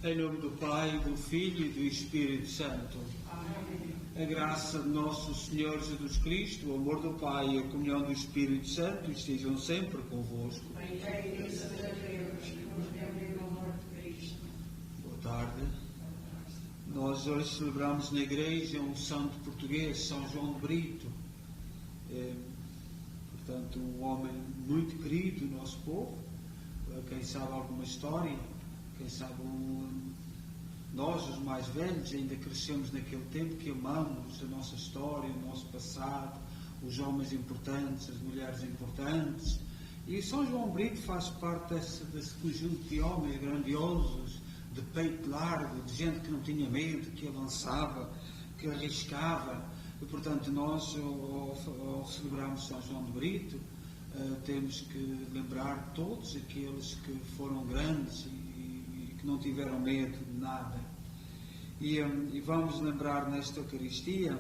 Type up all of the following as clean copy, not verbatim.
Em nome do Pai, do Filho e do Espírito Santo. Amém. A graça de nosso Senhor Jesus Cristo, o amor do Pai e a comunhão do Espírito Santo estejam sempre convosco. Bendito seja Deus que nos deu o amor de Cristo. Boa tarde. Nós hoje celebramos na igreja um santo português, São João de Brito. Portanto, um homem muito querido do nosso povo. Quem sabe alguma história, quem sabe nós, os mais velhos, ainda crescemos naquele tempo que amamos a nossa história, o nosso passado, os homens importantes, as mulheres importantes. E São João Brito faz parte desse conjunto de homens grandiosos, de peito largo, de gente que não tinha medo, que avançava, que arriscava. E, portanto, nós, ao celebrarmos São João de Brito, temos que lembrar todos aqueles que foram grandes e que não tiveram medo de nada. E vamos lembrar nesta Eucaristia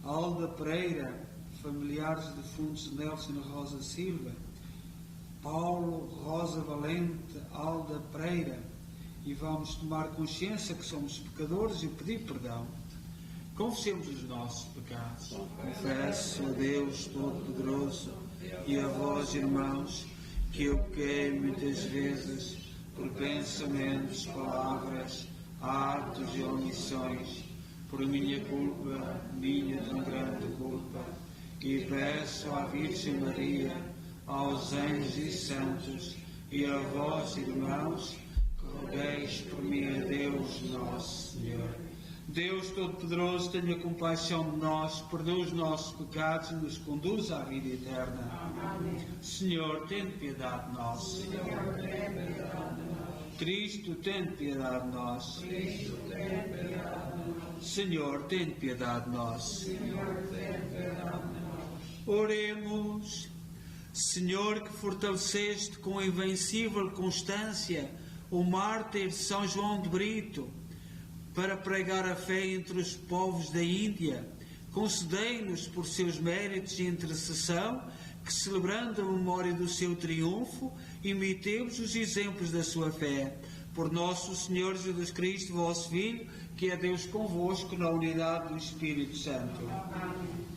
a Alda Pereira, familiares de defuntos de Nelson Rosa Silva, Paulo Rosa Valente, Alda Pereira, e vamos tomar consciência que somos pecadores e pedir perdão. Confessemos os nossos pecados. Confesso a Deus Todo-Poderoso e a vós, irmãos, que eu pequei muitas vezes por pensamentos, palavras, atos e omissões, por minha culpa, minha tão grande culpa, e peço à Virgem Maria, aos anjos e santos, e a vós, irmãos, que rogueis por mim a Deus nosso Senhor. Deus Todo-Poderoso, tenha compaixão de nós, perdoa os nossos pecados e nos conduz à vida eterna. Amém. Senhor, tende piedade de nós. Senhor, tenha piedade de nós. Cristo, tende piedade de nós. Cristo, tenha piedade de nós. Senhor, tende piedade de nós. Senhor, tenha piedade de nós. Oremos. Senhor, que fortaleceste com invencível constância o mártir São João de Brito, para pregar a fé entre os povos da Índia, concedei-nos por seus méritos e intercessão, que celebrando a memória do seu triunfo, imitemos os exemplos da sua fé. Por nosso Senhor Jesus Cristo, vosso Filho, que é Deus convosco na unidade do Espírito Santo. Amém.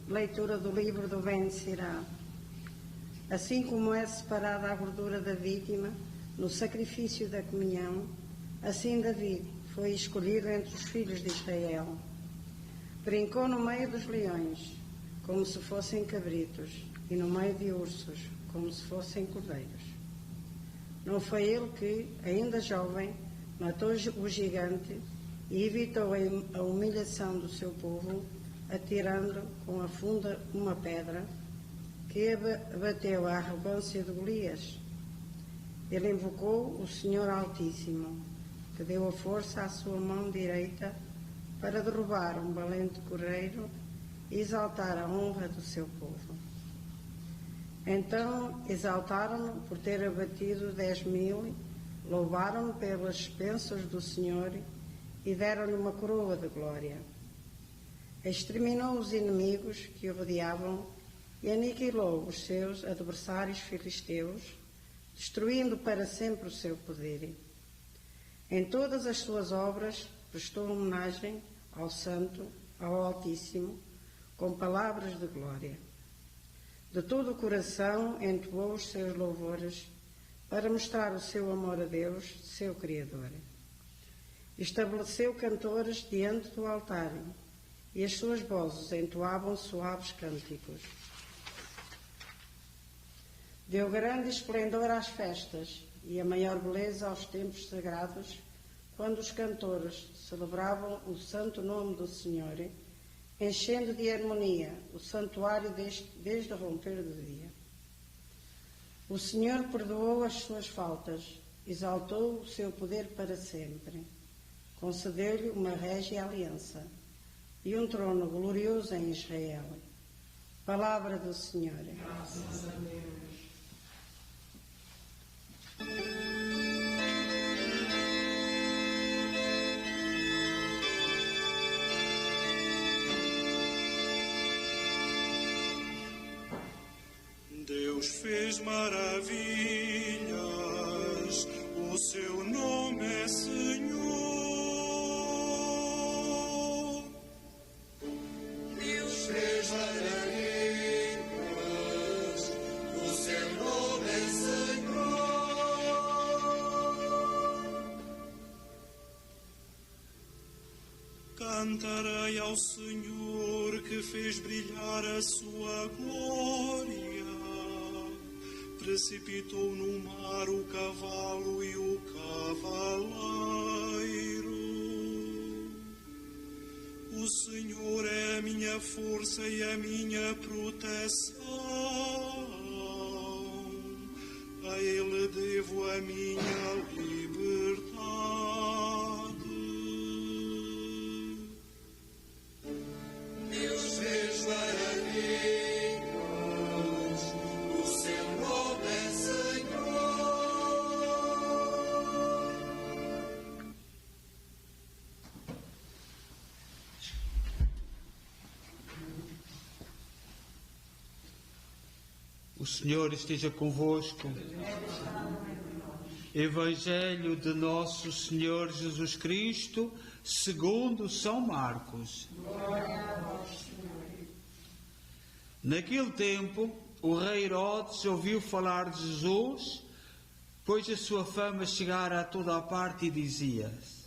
Leitura do livro do Ben-Sirá. Assim como é separada a gordura da vítima no sacrifício da comunhão, assim Davi foi escolhido entre os filhos de Israel. Brincou no meio dos leões, como se fossem cabritos, e no meio de ursos, como se fossem cordeiros. Não foi ele que, ainda jovem, matou o gigante e evitou a humilhação do seu povo, atirando com a funda uma pedra que abateu a arrogância de Golias. Ele invocou o Senhor Altíssimo, que deu a força à sua mão direita para derrubar um valente guerreiro e exaltar a honra do seu povo. Então exaltaram-no por ter abatido 10.000, louvaram-no pelas bênçãos do Senhor e deram-lhe uma coroa de glória. Exterminou os inimigos que o rodeavam e aniquilou os seus adversários filisteus, destruindo para sempre o seu poder. Em todas as suas obras prestou homenagem ao Santo, ao Altíssimo, com palavras de glória. De todo o coração entoou os seus louvores para mostrar o seu amor a Deus, seu Criador. Estabeleceu cantores diante do altar, e as suas vozes entoavam suaves cânticos. Deu grande esplendor às festas e a maior beleza aos tempos sagrados, quando os cantores celebravam o santo nome do Senhor, enchendo de harmonia o santuário desde o romper do dia. O Senhor perdoou as suas faltas, exaltou o seu poder para sempre, concedeu-lhe uma régia aliança e um trono glorioso em Israel. Palavra do Senhor. Graças a Deus. grandes maravilhas, o seu nome é Senhor. Deus fez maravilhas, o seu nome é Senhor. Cantarei ao Senhor que fez brilhar a sua glória. Precipitou no mar o cavalo e o cavaleiro. O Senhor é a minha força e a minha proteção. A Ele devo a minha liberdade. Deus fez maravilhas, o seu nome é Senhor. O Senhor esteja convosco. Evangelho de Nosso Senhor Jesus Cristo, segundo São Marcos. Naquele tempo, o rei Herodes ouviu falar de Jesus, pois a sua fama chegara a toda a parte e dizia-se: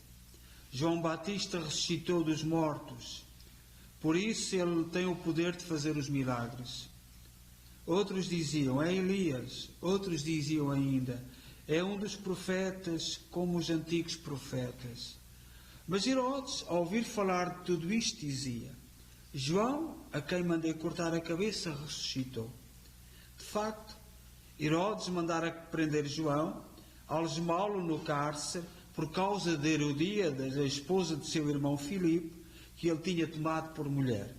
João Batista ressuscitou dos mortos, por isso ele tem o poder de fazer os milagres. Outros diziam: é Elias. Outros diziam ainda: é um dos profetas, como os antigos profetas. Mas Herodes, ao ouvir falar de tudo isto, dizia: João, a quem mandei cortar a cabeça, ressuscitou. De facto, Herodes mandara prender João, algemá-lo no cárcere, por causa de Herodíadas, a esposa de seu irmão Filipe, que ele tinha tomado por mulher.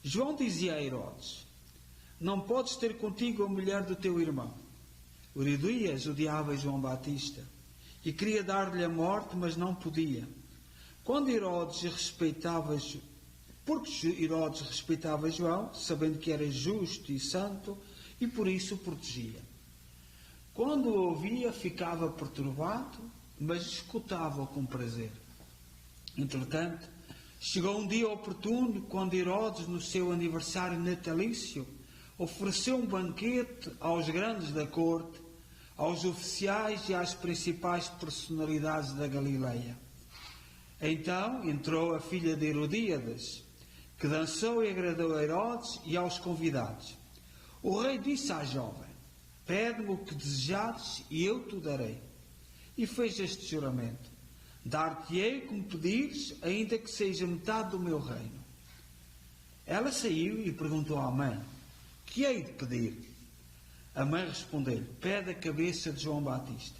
João dizia a Herodes: não podes ter contigo a mulher do teu irmão. Herodías odiava João Batista e queria dar-lhe a morte, mas não podia. Porque Herodes respeitava João, sabendo que era justo e santo, e por isso o protegia. Quando o ouvia, ficava perturbado, mas escutava-o com prazer. Entretanto, chegou um dia oportuno, quando Herodes, no seu aniversário natalício, ofereceu um banquete aos grandes da corte, aos oficiais e às principais personalidades da Galileia. Então entrou a filha de Herodíadas, que dançou e agradou a Herodes e aos convidados. O rei disse à jovem: pede-me o que desejares e eu te darei. E fez este juramento: dar-te-ei como pedires, ainda que seja metade do meu reino. Ela saiu e perguntou à mãe: que hei de pedir? A mãe respondeu-lhe: pede a cabeça de João Batista.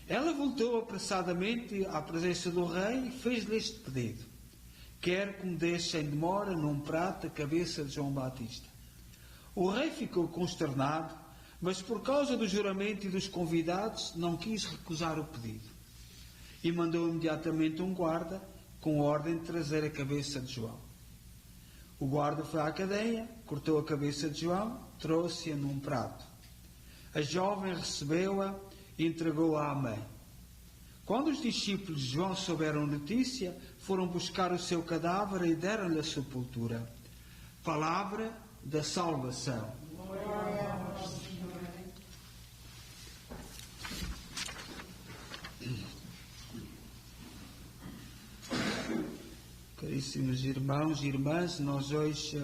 Ela voltou apressadamente à presença do rei e fez-lhe este pedido: quero que me deixe sem demora num prato a cabeça de João Batista. O rei ficou consternado, mas por causa do juramento e dos convidados não quis recusar o pedido. E mandou imediatamente um guarda com ordem de trazer a cabeça de João. O guarda foi à cadeia, cortou a cabeça de João, trouxe-a num prato. A jovem recebeu-a e entregou-a à mãe. Quando os discípulos de João souberam a notícia, foram buscar o seu cadáver e deram-lhe a sepultura. Palavra da salvação. Glória a vós, Senhor. Caríssimos irmãos e irmãs, nós hoje,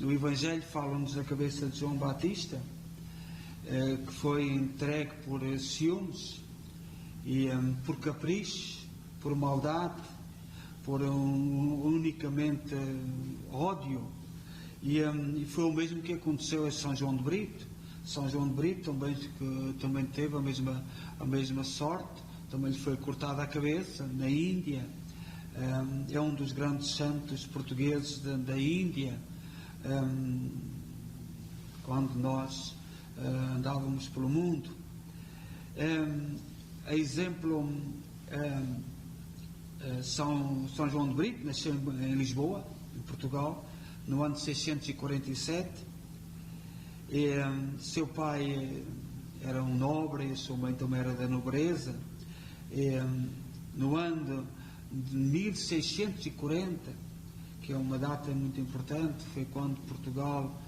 o Evangelho fala-nos da cabeça de João Batista, que foi entregue por ciúmes e por capricho, por maldade, por unicamente ódio. E foi o mesmo que aconteceu a São João de Brito. São João de Brito também teve a mesma sorte, também lhe foi cortada a cabeça na Índia. É um dos grandes santos portugueses da Índia. Quando nós andávamos pelo mundo, a exemplo, São João de Brito nasceu em Lisboa, em Portugal, no ano de 647, Seu pai era um nobre e a sua mãe também era da nobreza. No ano de 1640, que é uma data muito importante, foi quando Portugal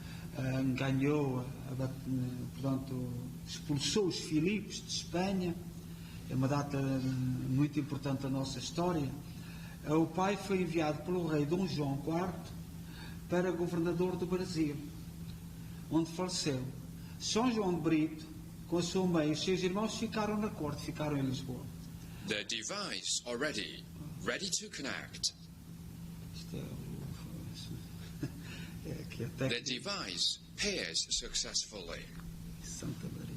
ganhou, portanto, expulsou os Filipes de Espanha. É uma data muito importante da nossa história. O pai foi enviado pelo rei Dom João IV para governador do Brasil, onde faleceu. São João de Brito, com a sua mãe e os seus irmãos, ficaram na corte, ficaram em Lisboa. The device already ready to connect. The device pairs successfully. Santa Maria.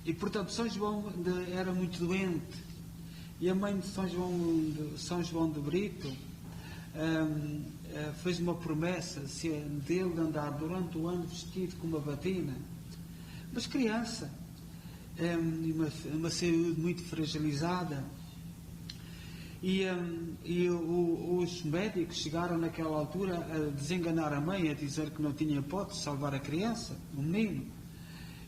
E portanto São João era muito doente, e a mãe de São João de Brito fez uma promessa dele andar durante o ano vestido com uma batina, mas criança, uma saúde muito fragilizada, e os médicos chegaram naquela altura a desenganar a mãe, a dizer que não tinha hipótese de salvar a criança, o menino.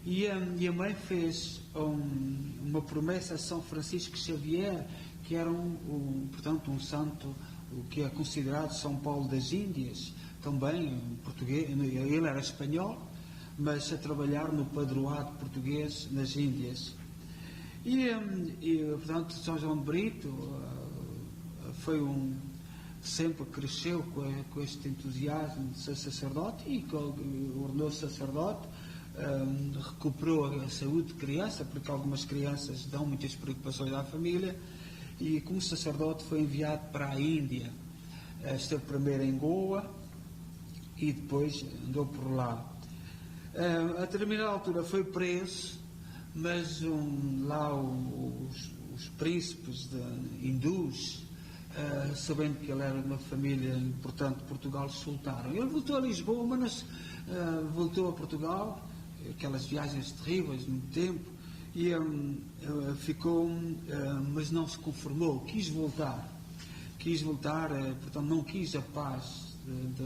E a mãe fez uma promessa a São Francisco Xavier, que era portanto, um santo que é considerado São Paulo das Índias, também português. Ele era espanhol, mas a trabalhar no padroado português nas Índias. E portanto, São João de Brito foi sempre cresceu com este entusiasmo de ser sacerdote, e ordenou-se sacerdote. Recuperou a saúde de criança, porque algumas crianças dão muitas preocupações à família, e como sacerdote foi enviado para a Índia. Esteve primeiro em Goa e depois andou por lá. A determinada altura foi preso, mas lá os príncipes hindus, sabendo que ele era de uma família importante de Portugal, soltaram. Ele voltou a Lisboa, mas voltou a Portugal, aquelas viagens terríveis, muito tempo, e ficou, mas não se conformou, quis voltar, portanto não quis a paz de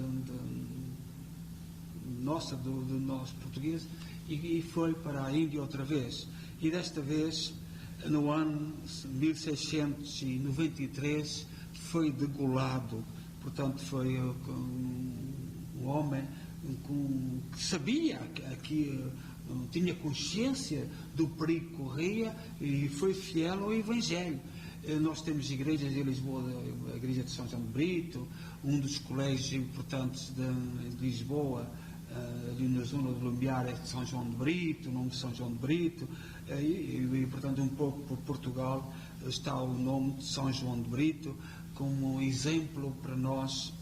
nós portugueses, e foi para a Índia outra vez, e desta vez no ano 1693 foi degolado. Portanto foi um homem que sabia que tinha consciência do perigo que corria, e foi fiel ao Evangelho. Nós temos igrejas em Lisboa, a igreja de São João de Brito, um dos colégios importantes de Lisboa, ali na zona do Lumiar, é de São João de Brito, o nome de São João de Brito, e portanto um pouco por Portugal está o nome de São João de Brito como um exemplo para nós,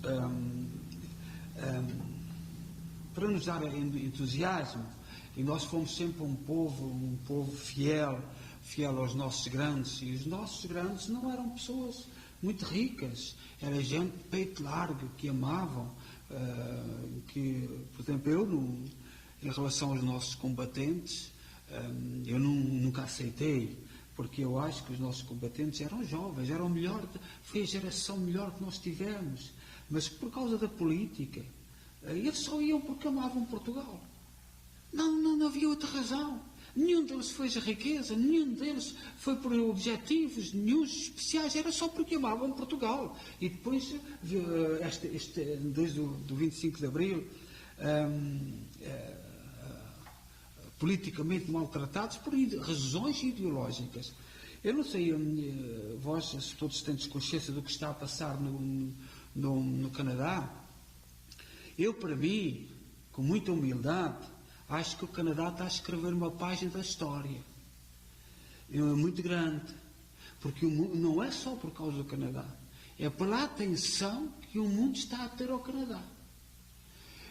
para nos dar entusiasmo. E nós fomos sempre um povo fiel aos nossos grandes, e os nossos grandes não eram pessoas muito ricas, era gente de peito largo, que amavam, por exemplo, eu, em relação aos nossos combatentes, eu nunca aceitei, porque eu acho que os nossos combatentes eram jovens, eram foi a geração melhor que nós tivemos, mas por causa da política, eles só iam porque amavam Portugal. Não havia outra razão. Nenhum deles foi a riqueza, nenhum deles foi por objetivos nenhum especiais, era só porque amavam Portugal. E depois, desde o 25 de Abril, politicamente maltratados por razões ideológicas. Eu não sei, vós todos têm consciência do que está a passar no Canadá. Eu, para mim, com muita humildade, acho que o Canadá está a escrever uma página da história. É muito grande. Porque não é só por causa do Canadá. É pela atenção que o mundo está a ter ao Canadá.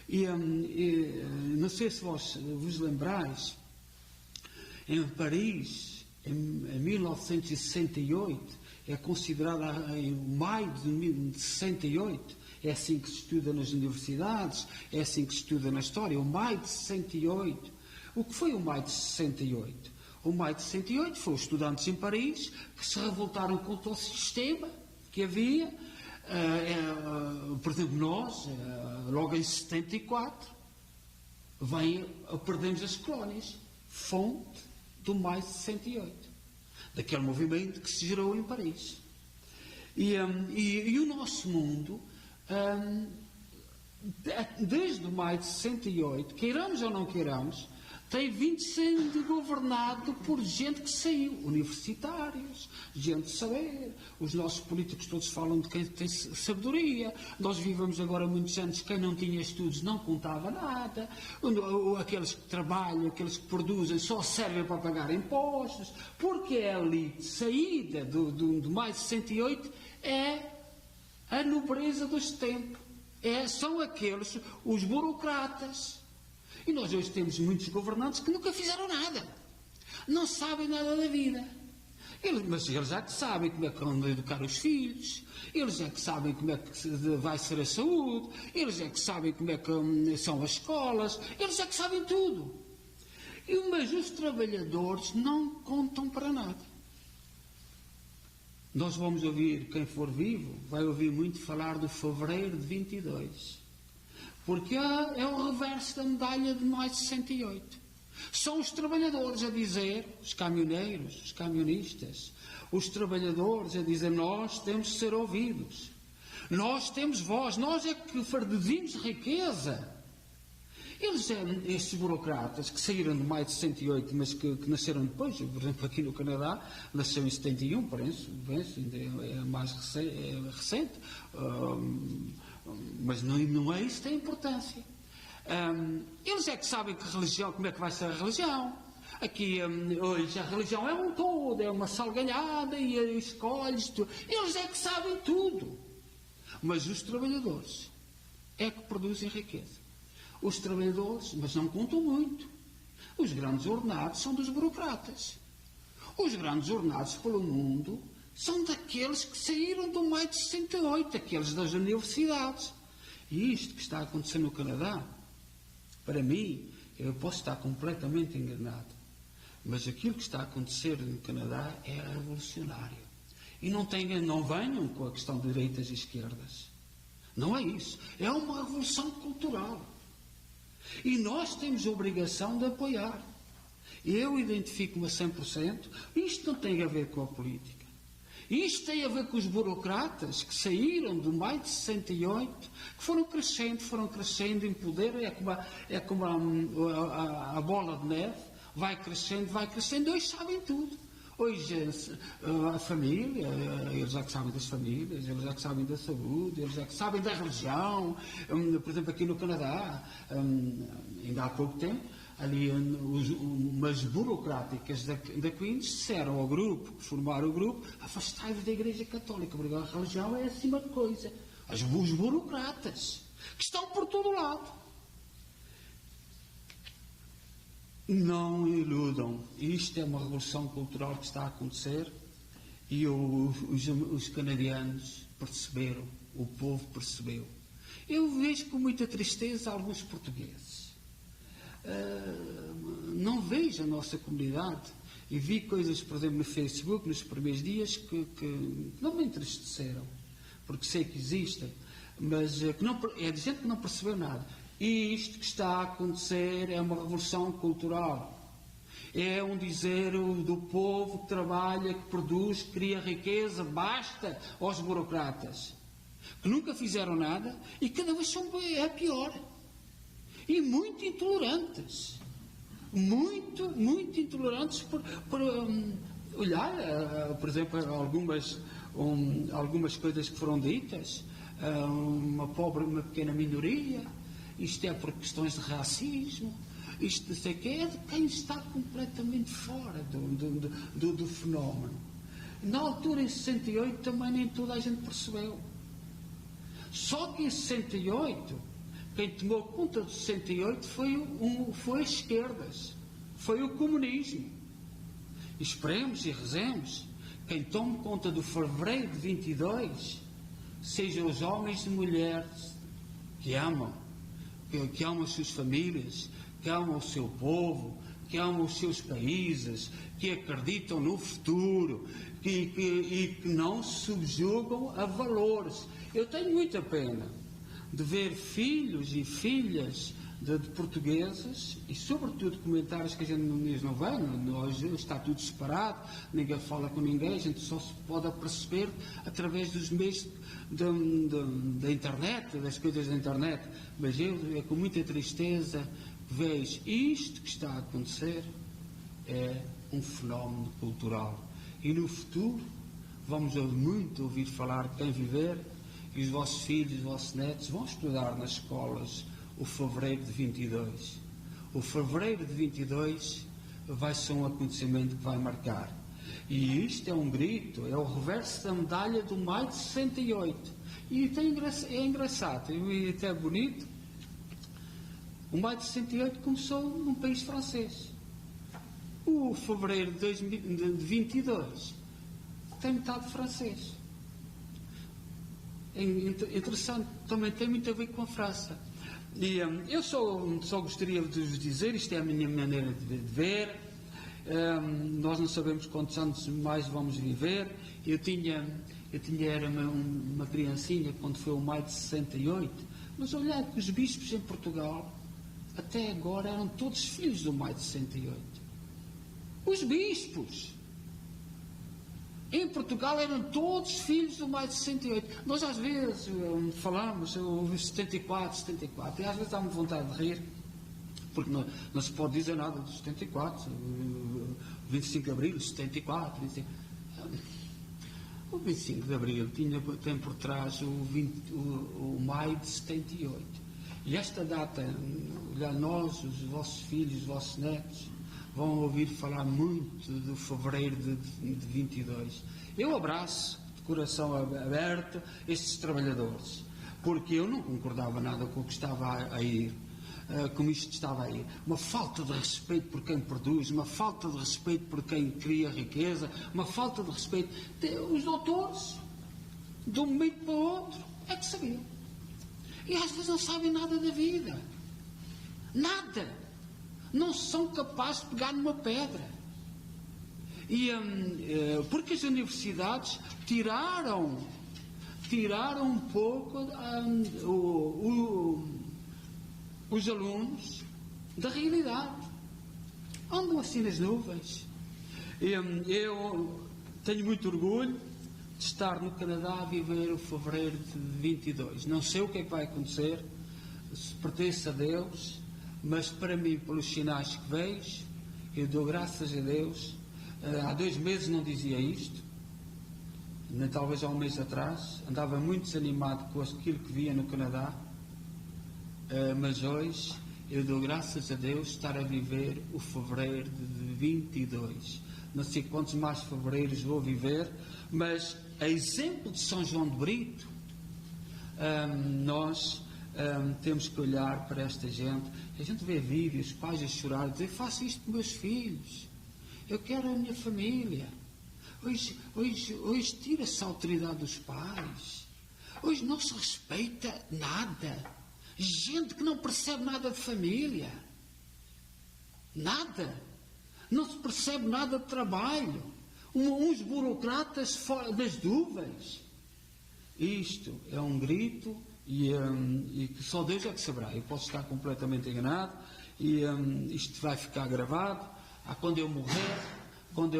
E não sei se vos lembrais, em Paris, em 1968, é considerada em maio de 68, é assim que se estuda nas universidades, é assim que se estuda na história, o maio de 68. O que foi o maio de 68? O maio de 68 foram os estudantes em Paris que se revoltaram contra o sistema que havia, Por exemplo, nós, logo em 74, perdemos as colónias, fonte do maio de 68, daquele movimento que se gerou em Paris. E o nosso mundo, desde o maio de 68, queiramos ou não queiramos, tem vindo sendo governado por gente que saiu, universitários, gente de saber. Os nossos políticos todos falam de quem tem sabedoria. Nós vivemos agora muitos anos, quem não tinha estudos não contava nada. Aqueles que trabalham, aqueles que produzem, só servem para pagar impostos. Porque a elite saída do maio de 68 é a nobreza deste tempo. São aqueles, os burocratas. E nós hoje temos muitos governantes que nunca fizeram nada. Não sabem nada da vida. Mas eles já que sabem como é que vão educar os filhos. Eles já que sabem como é que vai ser a saúde. Eles já que sabem como é que são as escolas. Eles já que sabem tudo. Mas os trabalhadores não contam para nada. Nós vamos ouvir, quem for vivo, vai ouvir muito falar do fevereiro de 22. Porque é o reverso da medalha de maio de 68. São os trabalhadores a dizer, os caminhoneiros, os camionistas, os trabalhadores a dizer, nós temos de ser ouvidos. Nós temos voz, nós é que produzimos riqueza. Estes burocratas que saíram de maio de 68, mas que nasceram depois, por exemplo, aqui no Canadá, nasceu em 71, parece, ainda é mais recente, mas não é isso que tem importância. Eles é que sabem que religião, como é que vai ser a religião. Aqui, hoje, a religião é um todo, é uma salganhada e escolhes tudo. Eles é que sabem tudo. Mas os trabalhadores é que produzem riqueza. Os trabalhadores, mas não contam muito. Os grandes ordenados são dos burocratas. Os grandes ordenados pelo mundo são daqueles que saíram do maio de 68, aqueles das universidades. E isto que está a acontecer no Canadá, para mim, eu posso estar completamente enganado, mas aquilo que está a acontecer no Canadá é revolucionário. E não venham com a questão de direitas e esquerdas. Não é isso. É uma revolução cultural. E nós temos a obrigação de apoiar. Eu identifico-me a 100%. Isto não tem a ver com a política. Isto tem a ver com os burocratas que saíram do maio de 68, que foram crescendo em poder. É como a bola de neve, vai crescendo, hoje sabem tudo. Hoje a família, eles já que sabem das famílias, eles já que sabem da saúde, eles já que sabem da religião. Por exemplo, aqui no Canadá, ainda há pouco tempo, ali umas burocráticas da Queens disseram ao grupo, que formaram o grupo, afastai-vos da Igreja Católica, porque a religião é acima de coisa. Os burocratas, que estão por todo lado. Não iludam. Isto é uma revolução cultural que está a acontecer e os canadianos perceberam, o povo percebeu. Eu vejo com muita tristeza alguns portugueses. Não vejo a nossa comunidade e vi coisas, por exemplo, no Facebook, nos primeiros dias, que não me entristeceram, porque sei que existem, mas é de gente que não percebeu nada. E isto que está a acontecer é uma revolução cultural. É um dizer do povo que trabalha, que produz, que cria riqueza, basta aos burocratas, que nunca fizeram nada e cada vez é pior. E muito intolerantes. Muito intolerantes por olhar, por exemplo, algumas coisas que foram ditas, uma pequena minoria. Isto é por questões de racismo, isto não sei o que, é de quem está completamente fora do fenómeno. Na altura, em 68, também nem toda a gente percebeu. Só que em 68, quem tomou conta de 68 foi as esquerdas, foi o comunismo. E esperemos e rezemos, quem tome conta do fevereiro de 22, sejam os homens e mulheres que amam as suas famílias, que amam o seu povo, que amam os seus países, que acreditam no futuro e que não se subjugam a valores. Eu tenho muita pena de ver filhos e filhas de portugueses e, sobretudo, comentários que a gente não vê, hoje está tudo separado, ninguém fala com ninguém, a gente só se pode aperceber através dos meios da internet, das coisas da internet. Mas eu, com muita tristeza, vejo isto que está a acontecer é um fenómeno cultural. E no futuro vamos muito ouvir falar quem viver, e os vossos filhos, os vossos netos vão estudar nas escolas o fevereiro de 22. O fevereiro de 22 vai ser um acontecimento que vai marcar. E isto é um grito, é o reverso da medalha do maio de 68. E é engraçado e até bonito. O maio de 68 começou num país francês. O fevereiro de 22 tem metade francês. É interessante, também tem muito a ver com a França. E eu só gostaria de vos dizer, isto é a minha maneira de ver, nós não sabemos quantos anos mais vamos viver. Eu era uma criancinha quando foi o maio de 68, mas olhar que os bispos em Portugal, até agora, eram todos filhos do maio de 68. Os bispos em Portugal eram todos filhos do maio de 68. Nós às vezes falamos, o 74, e às vezes dá-me vontade de rir, porque não se pode dizer nada do 74, 25 de Abril, 74, 25. O 25 de Abril tem por trás o maio de 78. E esta data, nós, os vossos filhos, os vossos netos, vão ouvir falar muito do fevereiro de 22. Eu abraço de coração aberto estes trabalhadores, porque eu não concordava nada com o que estava a ir, como isto estava a ir. Uma falta de respeito por quem produz, uma falta de respeito por quem cria riqueza, uma falta de respeito. Os doutores, de um momento para o outro, é que sabiam. E às vezes não sabem nada da vida. Nada. Não são capazes de pegar numa pedra. E porque as universidades tiraram um pouco os alunos da realidade. Andam assim nas nuvens. Eu tenho muito orgulho de estar no Canadá a viver o fevereiro de 22. Não sei o que é que vai acontecer, se pertence a Deus, mas para mim, pelos sinais que vejo, eu dou graças a Deus. Há 2 meses não dizia isto, nem talvez há um mês atrás, andava muito desanimado com aquilo que via no Canadá, mas hoje eu dou graças a Deus estar a viver o fevereiro de 22. Não sei quantos mais fevereiros vou viver, mas a exemplo de São João de Brito, nós temos que olhar para esta gente. A gente vê vídeos, pais a chorar, dizer: faço isto com meus filhos, eu quero a minha família. Hoje tira-se a autoridade dos pais, hoje não se respeita nada. Gente que não percebe nada de família, nada, não se percebe nada de trabalho, uns burocratas fora das nuvens. Isto é um grito e que só Deus é que saberá. Eu posso estar completamente enganado e isto vai ficar gravado. Quando eu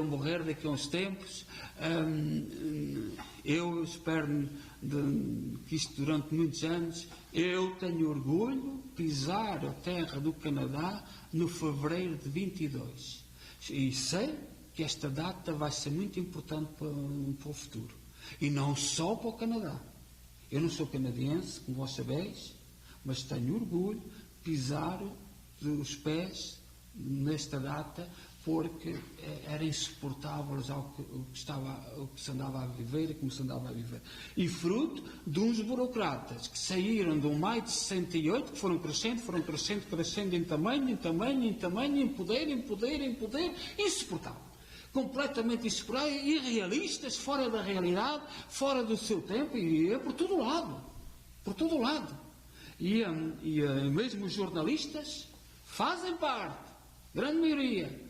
morrer daqui a uns tempos, eu espero que isto durante muitos anos, eu tenho orgulho de pisar a terra do Canadá no fevereiro de 22. E sei que esta data vai ser muito importante para o futuro. E não só para o Canadá. Eu não sou canadiense, como vós sabeis, mas tenho orgulho de pisar os pés nesta data, porque era insuportável o que se andava a viver e como se andava a viver. E fruto de uns burocratas que saíram de um maio de 68, que foram crescendo em tamanho, em poder, insuportável. Completamente insuportável, irrealistas, fora da realidade, fora do seu tempo, e é por todo lado. E mesmo os jornalistas fazem parte grande maioria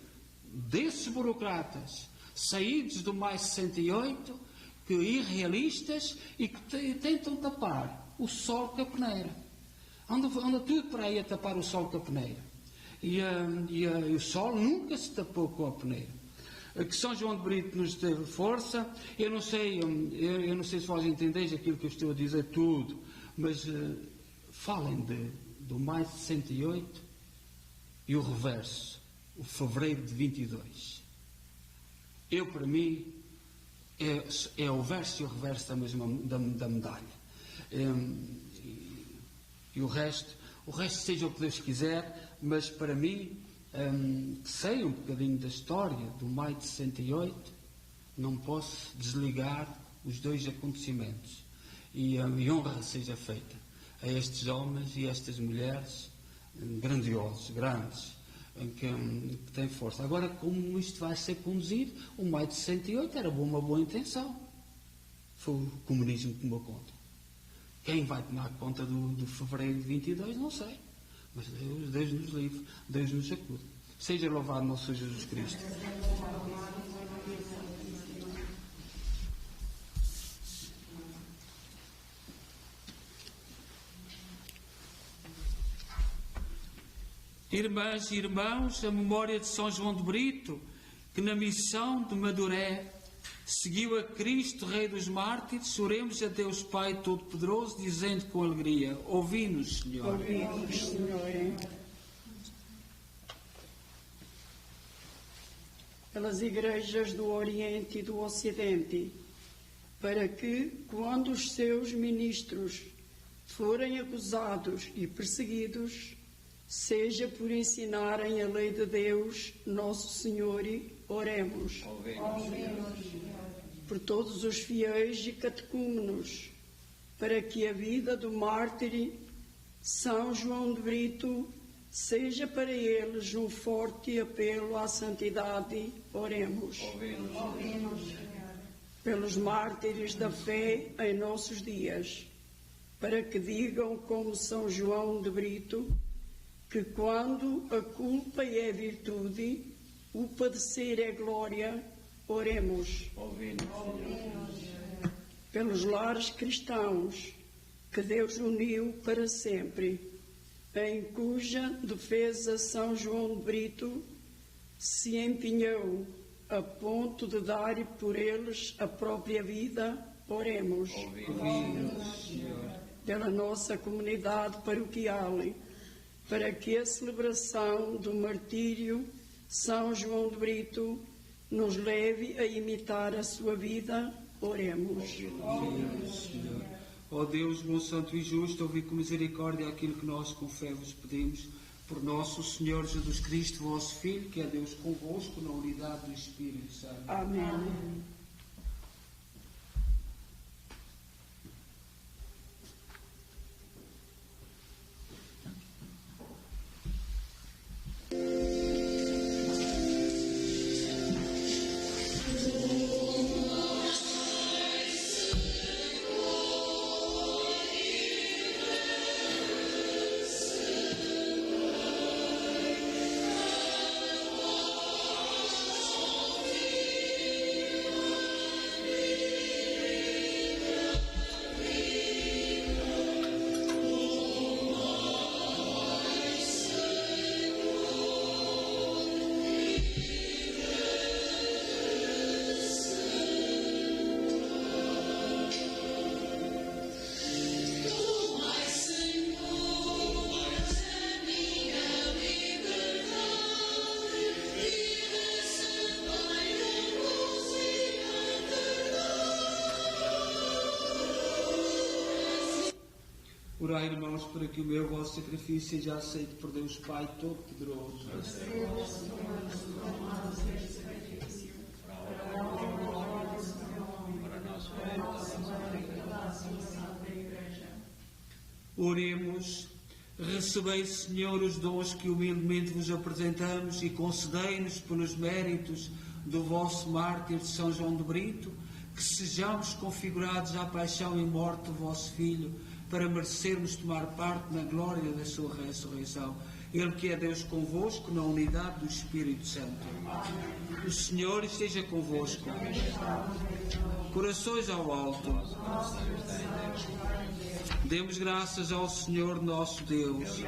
desses burocratas saídos do mais 68, que irrealistas e que tentam tapar o sol com a peneira. Anda tudo para aí a tapar o sol com a peneira. E o sol nunca se tapou com a peneira. Que São João de Brito nos teve força. Eu não sei se vós entendeis aquilo que eu estou a dizer tudo, mas falem do mais de 68 e o reverso, o fevereiro de 22. Para mim, é o verso e o reverso da medalha. E o resto seja o que Deus quiser, mas para mim, que sei um bocadinho da história do maio de 68, não posso desligar os dois acontecimentos. E honra seja feita a estes homens e estas mulheres grandiosos, grandes, que têm força. Agora, como isto vai ser conduzido, o maio de 68 era uma boa intenção. Foi o comunismo que tomou conta. Quem vai tomar conta do fevereiro de 22, não sei. Mas Deus nos livre, Deus nos acude. Seja louvado nosso Senhor Jesus Cristo. Irmãs e irmãos, a memória de São João de Brito, que na missão de Maduré seguiu a Cristo, Rei dos Mártires, oremos a Deus Pai Todo-Poderoso, dizendo com alegria: ouvi-nos, Senhor. Ouvi-nos, Senhor. Pelas igrejas do Oriente e do Ocidente, para que, quando os seus ministros forem acusados e perseguidos, seja por ensinarem a lei de Deus, nosso Senhor, oremos. Por todos os fiéis e catecúmenos, para que a vida do mártir São João de Brito seja para eles um forte apelo à santidade, oremos. Pelos mártires da fé em nossos dias, para que digam como São João de Brito, que quando a culpa é virtude, o padecer é glória, oremos. Pelos lares cristãos que Deus uniu para sempre, em cuja defesa São João de Brito se empenhou a ponto de dar por eles a própria vida, oremos. Pela nossa comunidade paroquial, para que a celebração do martírio São João de Brito nos leve a imitar a sua vida, oremos. Ó Deus, bom, santo e justo, ouvi com misericórdia aquilo que nós com fé vos pedimos, por nosso Senhor Jesus Cristo, vosso Filho, que é Deus convosco, na unidade do Espírito Santo. Amém. Orai, irmãos, para que o meu vosso sacrifício seja aceito por Deus Pai Todo-Poderoso. Oremos. Recebei, Senhor, os dons que humildemente vos apresentamos e concedei-nos pelos méritos do vosso mártir de São João de Brito, que sejamos configurados à paixão e morte do vosso Filho, para merecermos tomar parte na glória da sua ressurreição. Ele que é Deus convosco na unidade do Espírito Santo. O Senhor esteja convosco. Corações ao alto. Demos graças ao Senhor nosso Deus.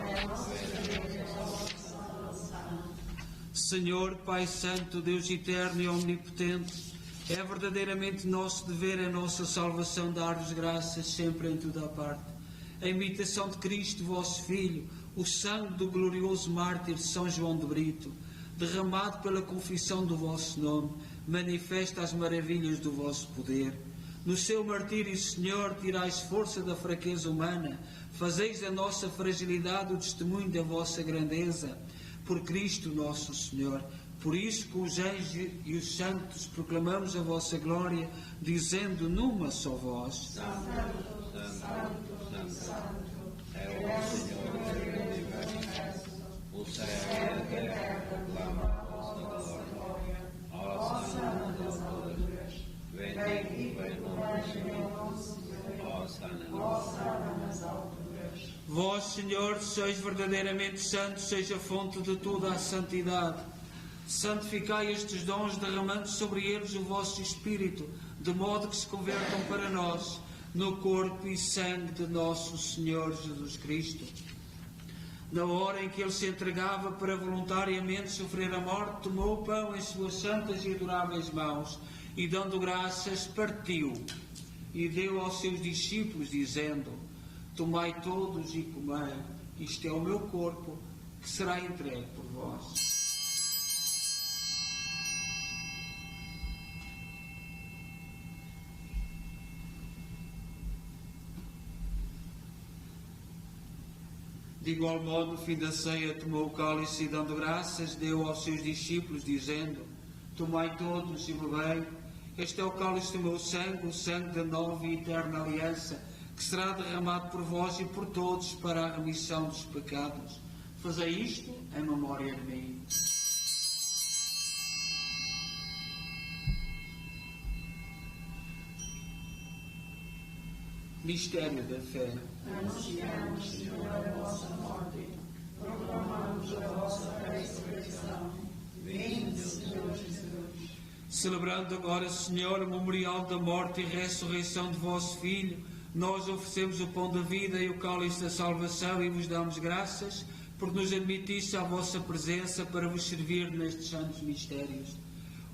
Senhor, Pai Santo, Deus eterno e omnipotente, é verdadeiramente nosso dever, a nossa salvação, dar-vos graças sempre em toda a parte. A imitação de Cristo, vosso Filho, o sangue do glorioso mártir São João de Brito, derramado pela confissão do vosso nome, manifesta as maravilhas do vosso poder. No seu martírio, Senhor, tirais força da fraqueza humana, fazeis da nossa fragilidade o testemunho da vossa grandeza. Por Cristo nosso Senhor. Por isso, com os anjos e os santos, proclamamos a vossa glória, dizendo numa só voz: Santo, Santo, Santo, é o Senhor do universo. O céu e a terra proclamam a vossa glória. Ó Santo das alturas, bendito é o nome do Senhor. Ó Santo nas alturas. Vós, Senhor, sois verdadeiramente santo, seja a fonte de toda a santidade. Santificai estes dons, derramando sobre eles o vosso Espírito, de modo que se convertam para nós no corpo e sangue de nosso Senhor Jesus Cristo. Na hora em que ele se entregava para voluntariamente sofrer a morte, tomou o pão em suas santas e adoráveis mãos e, dando graças, partiu e deu aos seus discípulos, dizendo: Tomai todos e comei, isto é o meu corpo, que será entregue por vós. De igual modo, no fim da ceia, tomou o cálice e, dando graças, deu aos seus discípulos, dizendo: Tomai todos e bebei, este é o cálice do meu sangue, o sangue da nova e eterna aliança, que será derramado por vós e por todos para a remissão dos pecados. Fazei isto em memória de mim. Mistério da fé. Anunciamos, Senhor, a vossa morte, proclamamos a vossa ressurreição. Vinde, Senhor Jesus. Celebrando agora, Senhor, o memorial da morte e ressurreição de vosso Filho, nós oferecemos o pão da vida e o cálice da salvação e vos damos graças por nos admitisse à vossa presença para vos servir nestes santos mistérios.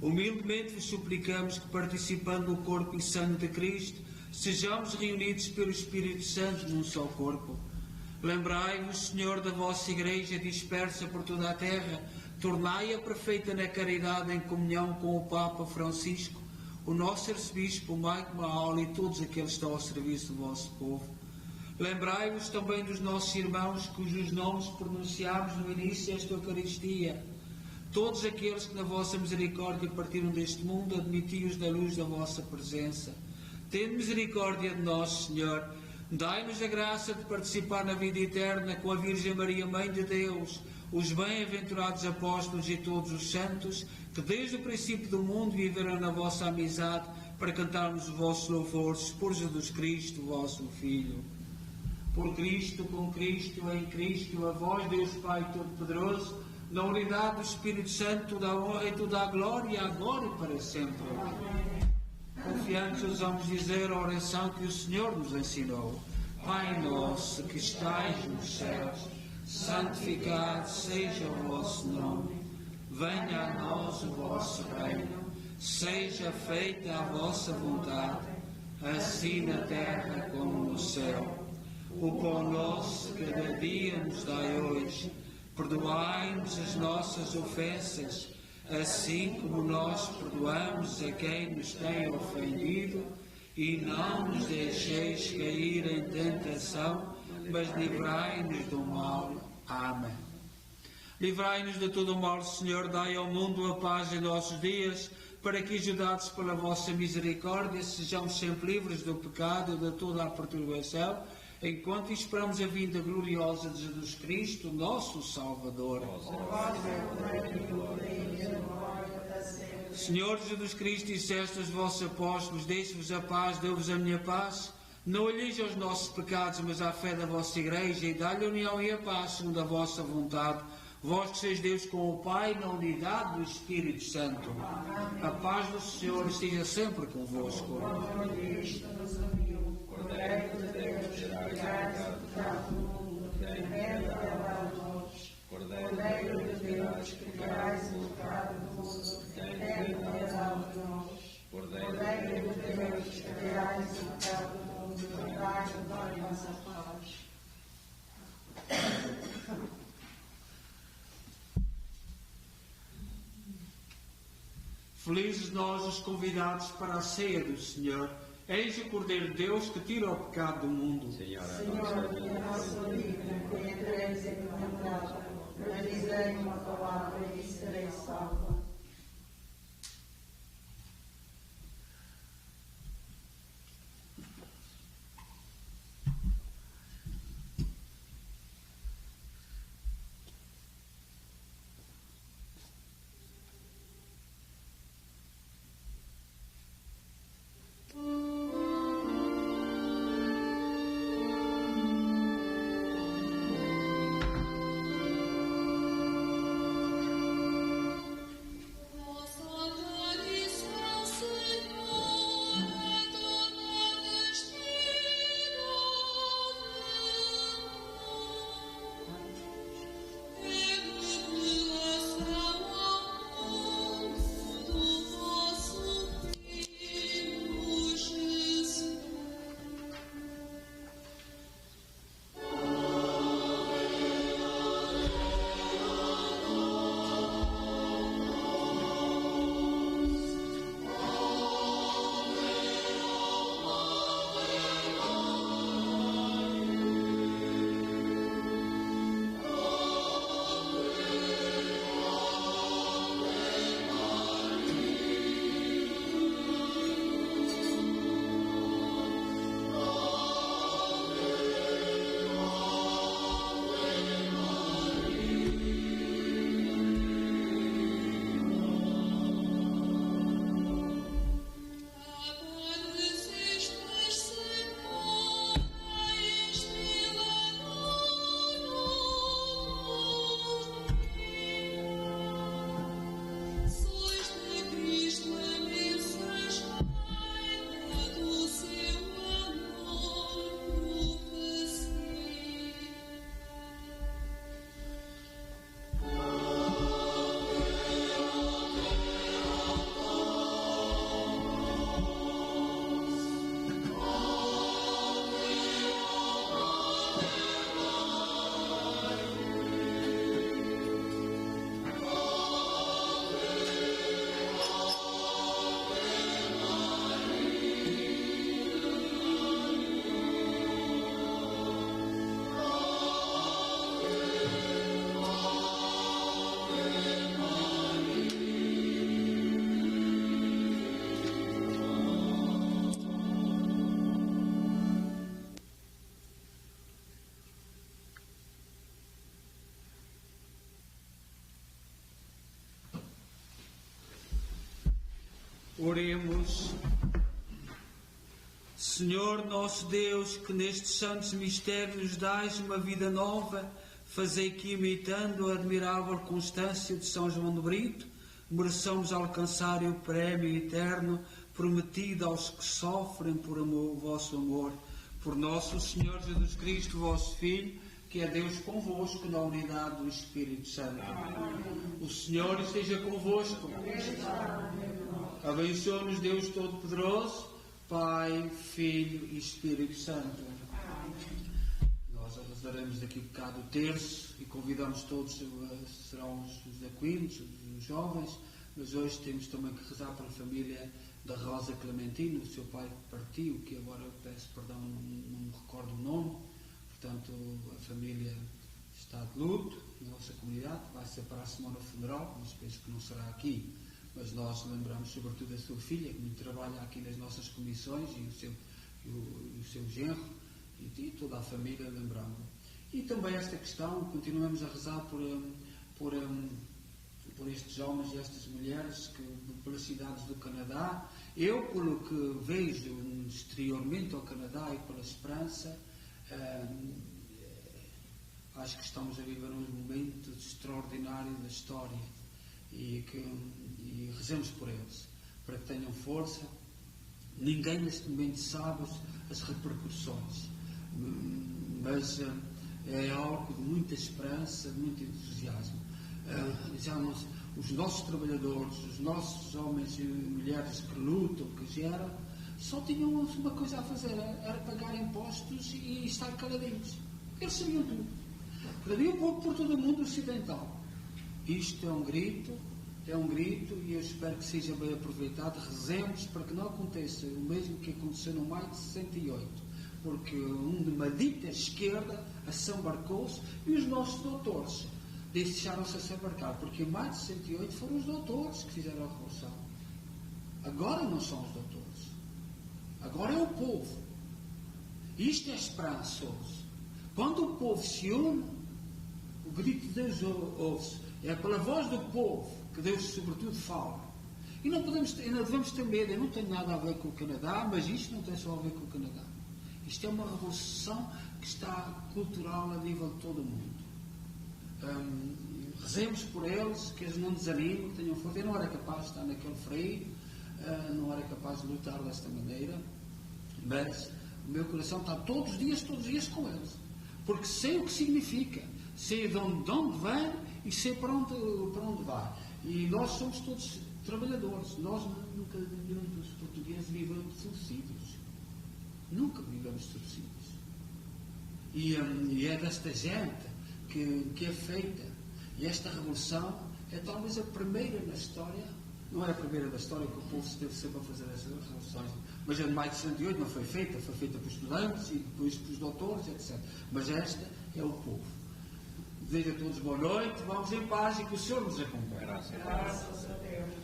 Humildemente vos suplicamos que, participando do corpo e sangue de Cristo, sejamos reunidos pelo Espírito Santo num só corpo. Lembrai-vos, Senhor, da vossa Igreja dispersa por toda a terra, tornai-a perfeita na caridade em comunhão com o Papa Francisco, o nosso arcebispo Mike Maol e todos aqueles que estão ao serviço do vosso povo. Lembrai-vos também dos nossos irmãos cujos nomes pronunciámos no início desta Eucaristia. Todos aqueles que na vossa misericórdia partiram deste mundo, admiti-os na luz da vossa presença. Tende misericórdia de nós, Senhor. Dai-nos a graça de participar na vida eterna com a Virgem Maria, Mãe de Deus, os bem-aventurados apóstolos e todos os santos, que desde o princípio do mundo viveram na vossa amizade, para cantarmos os vossos louvores por Jesus Cristo, vosso Filho. Por Cristo, com Cristo, em Cristo, a vós, Deus Pai Todo-Poderoso, na unidade do Espírito Santo, toda a honra e toda a glória, agora e para sempre. Confiantes ousamos dizer a oração que o Senhor nos ensinou. Pai nosso que estais nos céus, santificado seja o vosso nome. Venha a nós o vosso reino. Seja feita a vossa vontade, assim na terra como no céu. O pão nosso cada dia nos dai hoje. Perdoai-nos as nossas ofensas, assim como nós perdoamos a quem nos tem ofendido, e não nos deixeis cair em tentação, mas livrai-nos do mal. Amém. Livrai-nos de todo o mal, Senhor, dai ao mundo a paz em nossos dias, para que, ajudados pela vossa misericórdia, sejamos sempre livres do pecado e de toda a perturbação, enquanto esperamos a vinda gloriosa de Jesus Cristo, nosso Salvador. Senhor Jesus Cristo, disseste aos vossos apóstolos: deixe-vos a paz, dou-vos a minha paz. Não olheis aos nossos pecados, mas à fé da vossa Igreja, e dá-lhe a união e a paz, segundo a vossa vontade. Vós que sois Deus com o Pai, na unidade do Espírito Santo. A paz do Senhor esteja sempre convosco. Cordeiro de Deus, tirais o pecado do mundo, defendendo a nós. Cordeiro de Deus, tirais o pecado do mundo, defendendo a nós. Cordeiro de Deus, tirais o pecado do mundo, dai-nos a nossa paz. Felizes nós os convidados para a ceia do Senhor. Eis o Cordeiro de Deus que tira o pecado do mundo. Senhor, que a nossa vida entreis encomendada, mas dizei uma palavra e serei salva. Oremos. Senhor nosso Deus, que nestes santos mistérios nos dais uma vida nova, fazei que, imitando a admirável constância de São João de Brito, mereçamos alcançar o prémio eterno prometido aos que sofrem por amor, o vosso amor. Por nosso Senhor Jesus Cristo, vosso Filho, que é Deus convosco na unidade do Espírito Santo. Amém. O Senhor esteja convosco. Abençoe-nos Deus Todo-Poderoso, Pai, Filho e Espírito Santo. Nós rezaremos daqui um bocado o terço e convidamos todos, serão os aquinos, os jovens, mas hoje temos também que rezar pela família da Rosa Clementina, o seu pai que partiu, que agora peço perdão, não me recordo o nome. Portanto, a família está de luto na nossa comunidade, vai ser para a semana funeral, mas penso que não será aqui. Mas nós lembramos sobretudo da sua filha, que trabalha aqui nas nossas comissões, e o seu genro, e toda a família, lembramos. E também esta questão, continuamos a rezar por por estes homens e estas mulheres pelas cidades do Canadá. Eu, pelo que vejo exteriormente ao Canadá e pela esperança, acho que estamos a viver um momento extraordinário da história e rezemos por eles, para que tenham força. Ninguém neste momento sabe as repercussões, mas é algo de muita esperança, de muito entusiasmo. Os nossos trabalhadores, os nossos homens e mulheres que lutam, que geram, só tinham uma coisa a fazer, era pagar impostos e estar caladinhos. Eles sabiam tudo. Sabiam por todo o mundo ocidental. Isto é um grito, e eu espero que seja bem aproveitado. Rezemos para que não aconteça o mesmo que aconteceu no maio de 68, porque uma dita esquerda assambarcou-se e os nossos doutores deixaram-se assambarcar, porque em maio de 68 foram os doutores que fizeram a revolução. Agora não são os doutores, agora é o povo. Isto é esperançoso. Quando o povo se une, o grito de Deus ouve-se. É pela voz do povo que Deus sobretudo fala. E não devemos ter medo. Eu não tenho nada a ver com o Canadá, mas isto não tem só a ver com o Canadá. Isto é uma revolução que está cultural a nível de todo o mundo. Rezemos por eles, que eles não desanimem, que tenham força. Eu não era capaz de estar naquele freio, não era capaz de lutar desta maneira, mas o meu coração está todos os dias com eles, porque sei o que significa, sei de onde vem e sei para onde vai. E nós somos todos trabalhadores. Nós nunca, os portugueses, vivemos de subsídios. Nunca vivemos de subsídios. E é desta gente que é feita. E esta revolução é talvez a primeira na história. Não é a primeira da história que o povo se teve sempre a fazer essas revoluções. Mas a de maio de 68 não foi feita por estudantes e depois pelos doutores, etc. Mas esta é o povo. Desejo a todos boa noite, vamos em paz e que o Senhor nos acompanhe. Graças a Deus.